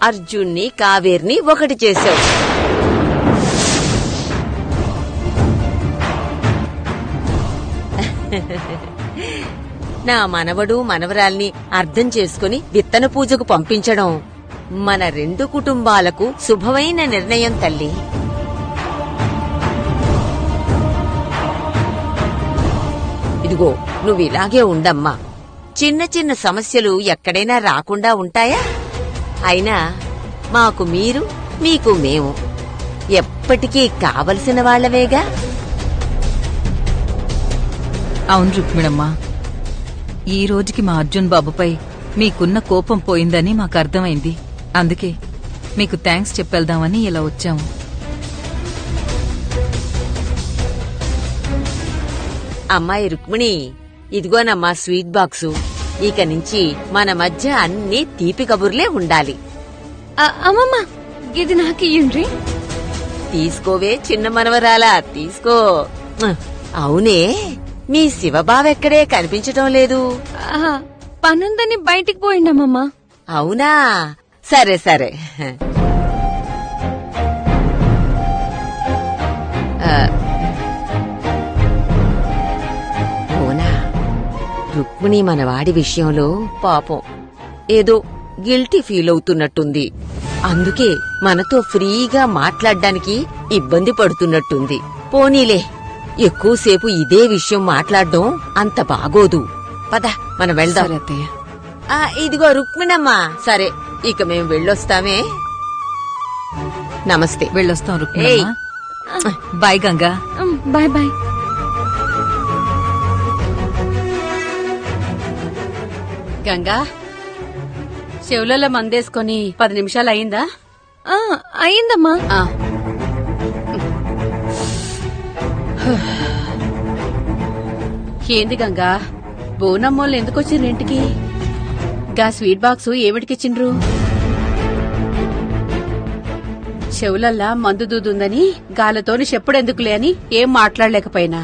అర్జున్ని కావేర్ని ఒకటి చేశావు. నా మనవడు మనవరాల్ని అర్థం చేసుకుని విత్తన పూజకు పంపించడం మన రెండు కుటుంబాలకు శుభమైన నిర్ణయం తల్లి. ఇదిగో నువ్విలాగే ఉండమ్మా. చిన్న చిన్న సమస్యలు ఎక్కడైనా రాకుండా ఉంటాయా? అయినా మాకు మీరు, మీకు మేము ఎప్పటికీ కావలసిన వాళ్లవేగా. అవును రుక్మిణమ్మా, ఈ రోజుకి మా అర్జున్ బాబుపై మీకున్న కోపం పోయిందని మాకు అర్థమైంది. అందుకే మీకు థ్యాంక్స్ చెప్పేద్దామని ఇలా వచ్చాము. అమ్మాయి రుక్మిణి, ఇదిగోనమ్మా స్వీట్ బాక్సు. ఇక నుంచి మన మధ్య అన్ని తీపి కబుర్లే ఉండాలి. అమ్మమ్మ, ఇది నాకియ్యండి. తీసుకోవే చిన్న మనవరాలా, తీసుకో. అవునే, మీ శివబావెక్కడే కనిపించటం లేదు. పనుందని బయటికి పోయిండమ్మమ్మా. అవునా, సరే సరే. అవునా, రుక్మిణి మనవాడి విషయంలో పాపం ఏదో గిల్టీ ఫీల్ అవుతున్నట్టుంది. అందుకే మనతో ఫ్రీగా మాట్లాడ్డానికి ఇబ్బంది పడుతున్నట్టుంది. పోనీలే, ఎక్కువసేపు ఇదే విషయం మాట్లాడడం అంత బాగోదు. పద మనం వెళ్దాం. ఇదిగో రుక్మిణమ్మా, సరే ఇక మేం వెళ్ళొస్తామే. నమస్తే. వెళ్ళొస్తాం రుక్మిణమ్మా. Bye Ganga. Bye bye. Ganga, చెవులలో మందేసుకొని 10 నిమిషాలు అయిందా? అయిందమ్మా. ఏంది గంగా, బోనమ్మోళ్ళు ఎందుకొచ్చిండ్రు ఇంటికి? గా స్వీట్ బాక్సు ఏమిటికిచ్చిండ్రు? చెవులల్లా మందు దూదుందని గాలతోని చెప్పుడెందుకులే అని ఏం మాట్లాడలేకపోయినా